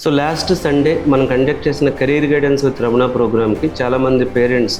So last Sunday మనం conduct చేసిన career guidance with Ramana ప్రోగ్రామ్కి చాలామంది పేరెంట్స్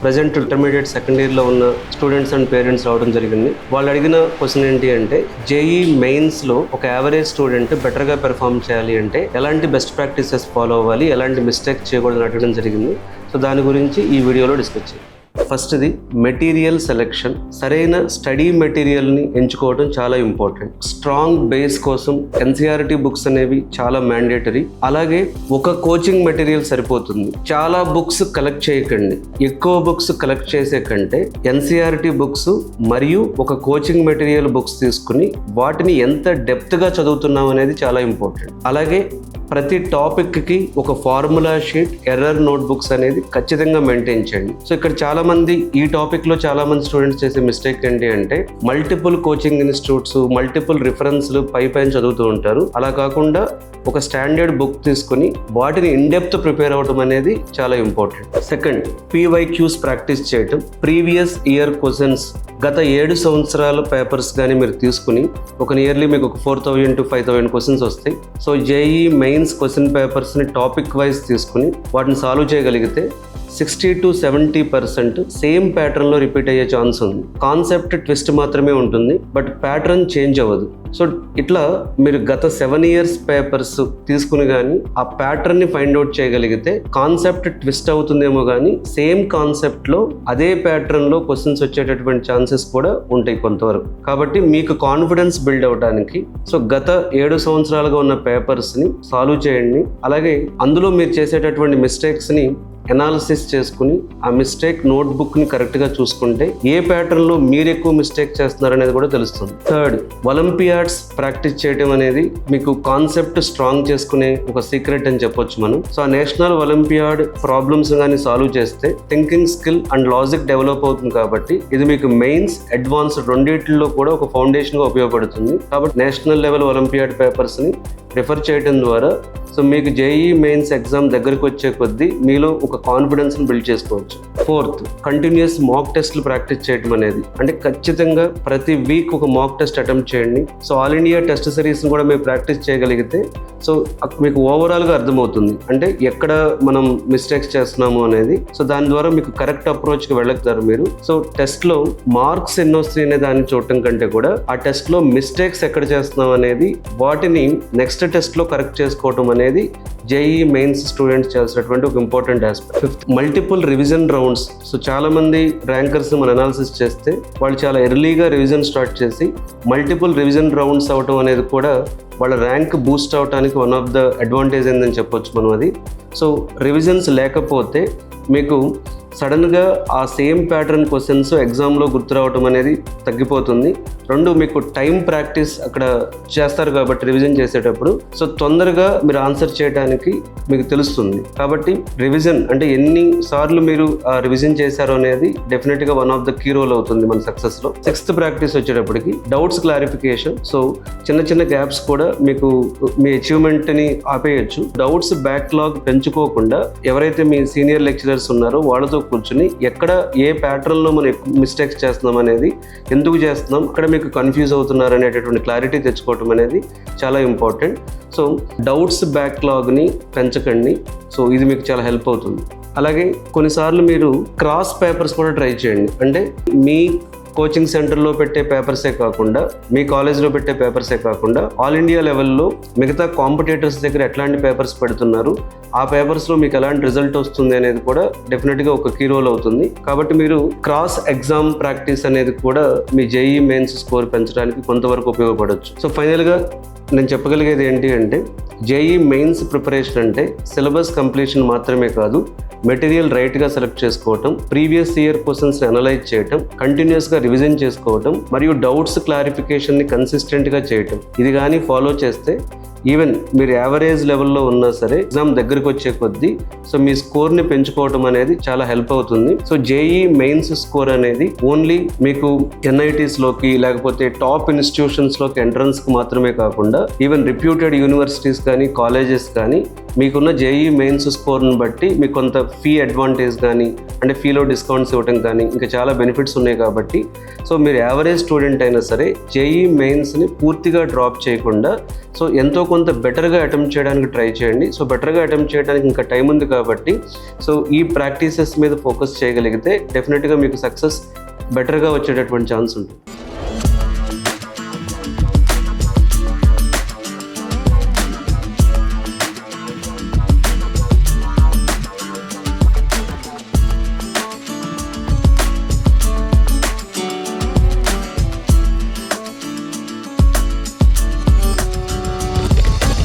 ప్రజెంట్ ఇంటర్మీడియట్ సెకండ్ ఇయర్లో ఉన్న స్టూడెంట్స్ అండ్ పేరెంట్స్ రావడం జరిగింది. వాళ్ళు అడిగిన క్వశ్చన్ ఏంటి అంటే, జేఈ మెయిన్స్లో ఒక యావరేజ్ స్టూడెంట్ బెటర్గా పెర్ఫామ్ చేయాలి అంటే ఎలాంటి బెస్ట్ ప్రాక్టీసెస్ ఫాలో అవ్వాలి, ఎలాంటి మిస్టేక్ చేయకూడదని అడగడం జరిగింది. సో దాని గురించి ఈ వీడియోలో డిస్కస్ చేయాలి. ఫస్ట్ది మెటీరియల్ సెలెక్షన్. సరైన స్టడీ మెటీరియల్ని ఎంచుకోవడం చాలా ఇంపార్టెంట్. స్ట్రాంగ్ బేస్ కోసం ఎన్సీఆర్టీ బుక్స్ అనేవి చాలా మ్యాండేటరీ. అలాగే ఒక కోచింగ్ మెటీరియల్ సరిపోతుంది. చాలా బుక్స్ కలెక్ట్ చేయకండి. ఎక్కువ బుక్స్ కలెక్ట్ చేసే కంటే ఎన్సీఆర్టీ బుక్స్ మరియు ఒక కోచింగ్ మెటీరియల్ బుక్స్ తీసుకుని వాటిని ఎంత డెప్త్గా చదువుతున్నాం అనేది చాలా ఇంపార్టెంట్. అలాగే ప్రతి టాపిక్కి ఒక ఫార్ములా షీట్, ఎర్రర్ నోట్బుక్స్ అనేది ఖచ్చితంగా మెయింటైన్ చేయండి. సో ఇక్కడ చాలామంది ఈ టాపిక్లో చాలామంది స్టూడెంట్స్ చేసే మిస్టేక్ ఏంటి అంటే, మల్టిపుల్ కోచింగ్ ఇన్స్టిట్యూట్స్, మల్టిపుల్ రిఫరెన్స్లు పైన చదువుతూ ఉంటారు. అలా కాకుండా ఒక స్టాండర్డ్ బుక్ తీసుకుని వాటిని ఇన్డెప్త్ ప్రిపేర్ అవ్వడం అనేది చాలా ఇంపార్టెంట్. సెకండ్, పీవైక్యూస్ ప్రాక్టీస్ చేయటం. ప్రీవియస్ ఇయర్ క్వశ్చన్స్, గత 7 సంవత్సరాల పేపర్స్ కానీ మీరు తీసుకుని ఒక నియర్లీ మీకు ఒక 4000 to 5000 క్వశ్చన్స్ వస్తాయి. సో జేఈ మెయిన్స్ క్వశ్చన్ పేపర్స్ని టాపిక్ వైజ్ తీసుకుని వాటిని సాల్వ్ చేయగలిగితే 60 to 70% సేమ్ ప్యాటర్న్లో రిపీట్ అయ్యే ఛాన్స్ ఉంది. కాన్సెప్ట్ ట్విస్ట్ మాత్రమే ఉంటుంది, బట్ ప్యాటర్న్ చేంజ్ అవ్వదు. సో ఇట్లా మీరు గత 7 years పేపర్స్ తీసుకుని కానీ ఆ ప్యాటర్న్ని ఫైండ్ అవుట్ చేయగలిగితే కాన్సెప్ట్ ట్విస్ట్ అవుతుందేమో కానీ సేమ్ కాన్సెప్ట్లో అదే ప్యాటర్న్లో క్వశ్చన్స్ వచ్చేటటువంటి ఛాన్సెస్ కూడా ఉంటాయి కొంతవరకు. కాబట్టి మీకు కాన్ఫిడెన్స్ బిల్డ్ అవడానికి సో గత 7 సంవత్సరాలుగా ఉన్న పేపర్స్ని సాల్వ్ చేయండి. అలాగే అందులో మీరు చేసేటటువంటి మిస్టేక్స్ని ఎనాలిసిస్ చేసుకుని ఆ మిస్టేక్ నోట్బుక్ని కరెక్ట్గా చూసుకుంటే ఏ ప్యాటర్న్లో మీరు ఎక్కువ మిస్టేక్ చేస్తున్నారు అనేది కూడా తెలుస్తుంది. థర్డ్, ఒలింపియాడ్స్ ప్రాక్టీస్ చేయడం అనేది మీకు కాన్సెప్ట్ స్ట్రాంగ్ చేసుకునే ఒక సీక్రెట్ అని చెప్పొచ్చు మనం. సో ఆ నేషనల్ ఒలింపియాడ్ ప్రాబ్లమ్స్ కానీ సాల్వ్ చేస్తే thinking skill and logic develop అవుతుంది. కాబట్టి ఇది మీకు మెయిన్స్, అడ్వాన్స్ రెండింటిలో కూడా ఒక ఫౌండేషన్గా ఉపయోగపడుతుంది. కాబట్టి నేషనల్ లెవెల్ ఒలింపియాడ్ పేపర్స్ని రిఫర్ చేయడం ద్వారా సో మీకు జేఈ మెయిన్స్ ఎగ్జామ్ దగ్గరికి వచ్చే కొద్దీ మీలో ఒక కాన్ఫిడెన్స్ని బిల్డ్ చేసుకోవచ్చు. ఫోర్త్, కంటిన్యూస్ మాక్ టెస్ట్లు ప్రాక్టీస్ చేయడం అనేది, అంటే ఖచ్చితంగా ప్రతి వీక్ ఒక మాక్ టెస్ట్ అటెంప్ట్ చేయండి. సో ఆల్ ఇండియా టెస్ట్ సిరీస్ని కూడా మీరు ప్రాక్టీస్ చేయగలిగితే సో మీకు ఓవరాల్గా అర్థమవుతుంది అంటే ఎక్కడ మనం మిస్టేక్స్ చేస్తున్నాము అనేది. సో దాని ద్వారా మీకు కరెక్ట్ అప్రోచ్కి వెళ్ళగలుగుతారు మీరు. సో టెస్ట్లో మార్క్స్ ఎన్ని వస్తాయి అనే దాన్ని చూడటం కంటే కూడా ఆ టెస్ట్లో మిస్టేక్స్ ఎక్కడ చేస్తున్నాం అనేది వాటిని నెక్స్ట్ టెస్ట్లో కరెక్ట్ చేసుకోవటం అనేది జేఈ మెయిన్స్ స్టూడెంట్స్ చేసేటటువంటి ఒక important aspect. Fifth, multiple revision rounds. So చాలా మంది ర్యాంకర్స్ మనం అనాలిసిస్ చేస్తే వాళ్ళు చాలా ఎర్లీగా రివిజన్ స్టార్ట్ చేసి మల్టిపుల్ రివిజన్ రౌండ్స్ అవటం అనేది కూడా వాళ్ళ ర్యాంక్ బూస్ట్ అవడానికి వన్ ఆఫ్ ద అడ్వాంటేజ్ ఏందని చెప్పొచ్చు మనం అది. సో రివిజన్స్ లేకపోతే మీకు సడన్గా ఆ సేమ్ ప్యాటర్న్ క్వశ్చన్స్ ఎగ్జామ్లో గుర్తు రావటం అనేది తగ్గిపోతుంది. రెండు, మీకు టైం ప్రాక్టీస్ అక్కడ చేస్తారు కాబట్టి రివిజన్ చేసేటప్పుడు సో తొందరగా మీరు ఆన్సర్ చేయడానికి మీకు తెలుస్తుంది. కాబట్టి రివిజన్ అంటే ఎన్నిసార్లు మీరు రివిజన్ చేశారో అనేది డెఫినెట్గా one of the key role అవుతుంది మన సక్సెస్లో. సిక్స్త్ ప్రాక్టీస్ వచ్చేటప్పటికి డౌట్స్ క్లారిఫికేషన్. సో చిన్న చిన్న గ్యాప్స్ కూడా మీకు మీ అచీవ్మెంట్ని ఆపేయచ్చు. డౌట్స్ బ్యాక్లాగ్ పెంచుకోకుండా ఎవరైతే మీ సీనియర్ లెక్చరర్స్ ఉన్నారో వాళ్ళతో కూర్చుని ఎక్కడ ఏ ప్యాటర్న్లో మనం మిస్టేక్స్ చేస్తున్నాం అనేది, ఎందుకు చేస్తున్నాం, అక్కడ మీకు కన్ఫ్యూజ్ అవుతున్నారు అనేటటువంటి క్లారిటీ తెచ్చుకోవటం అనేది చాలా ఇంపార్టెంట్. సో డౌట్స్ బ్యాక్లాగ్ని పెంచకండి. సో ఇది మీకు చాలా హెల్ప్ అవుతుంది. అలాగే కొన్నిసార్లు మీరు క్రాస్ పేపర్స్ కూడా ట్రై చేయండి. అంటే మీ కోచింగ్ సెంటర్లో పెట్టే పేపర్సే కాకుండా, మీ కాలేజ్లో పెట్టే పేపర్సే కాకుండా ఆల్ ఇండియా లెవెల్లో మిగతా కాంపిటేటర్స్ దగ్గర ఎట్లాంటి పేపర్స్ పెడుతున్నారు, ఆ పేపర్స్లో మీకు ఎలాంటి రిజల్ట్ వస్తుంది అనేది కూడా డెఫినెట్గా ఒక కీ రోల్ అవుతుంది. కాబట్టి మీరు క్రాస్ ఎగ్జామ్ ప్రాక్టీస్ అనేది కూడా మీ జేఈ మెయిన్స్ స్కోర్ పెంచడానికి కొంతవరకు ఉపయోగపడవచ్చు. సో ఫైనల్గా నేను చెప్పగలిగేది ఏంటి అంటే, జేఈ మెయిన్స్ ప్రిపరేషన్ అంటే సిలబస్ కంప్లీషన్ మాత్రమే కాదు, మెటీరియల్ రైట్గా సెలెక్ట్ చేసుకోవటం, ప్రీవియస్ ఇయర్ క్వశ్చన్స్ని అనలైజ్ చేయటం, కంటిన్యూస్గా రివిజన్ చేసుకోవటం మరియు డౌట్స్ క్లారిఫికేషన్ని కన్సిస్టెంట్గా చేయటం. ఇది కానీ ఫాలో చేస్తే ఈవెన్ మీరు యావరేజ్ లెవెల్లో ఉన్నా సరే ఎగ్జామ్ దగ్గరికి వచ్చే కొద్దీ సో మీ స్కోర్ని పెంచుకోవడం అనేది చాలా హెల్ప్ అవుతుంది. సో జేఈ మెయిన్స్ స్కోర్ అనేది ఓన్లీ మీకు ఎన్ఐటీస్లోకి లేకపోతే టాప్ ఇన్స్టిట్యూషన్స్లోకి ఎంట్రన్స్కి మాత్రమే కాకుండా ఈవెన్ రిప్యూటెడ్ యూనివర్సిటీస్ కానీ కాలేజెస్ కానీ మీకున్న జేఈ మెయిన్స్ స్కోర్ని బట్టి మీకు కొంత ఫీ అడ్వాంటేజ్ కానీ అంటే ఫీలో డిస్కౌంట్స్ ఇవ్వడం కానీ ఇంకా చాలా బెనిఫిట్స్ ఉన్నాయి. కాబట్టి సో మీరు యావరేజ్ స్టూడెంట్ అయినా సరే జేఈ మెయిన్స్ని పూర్తిగా డ్రాప్ చేయకుండా సో ఎంతో కొంత బెటర్గా అటెంప్ట్ చేయడానికి ట్రై చేయండి. సో బెటర్గా అటెంప్ట్ చేయడానికి ఇంకా టైం ఉంది కాబట్టి సో ఈ ప్రాక్టీసెస్ మీద ఫోకస్ చేయగలిగితే డెఫినెట్గా మీకు సక్సెస్ బెటర్గా వచ్చేటటువంటి ఛాన్స్ ఉంటుంది.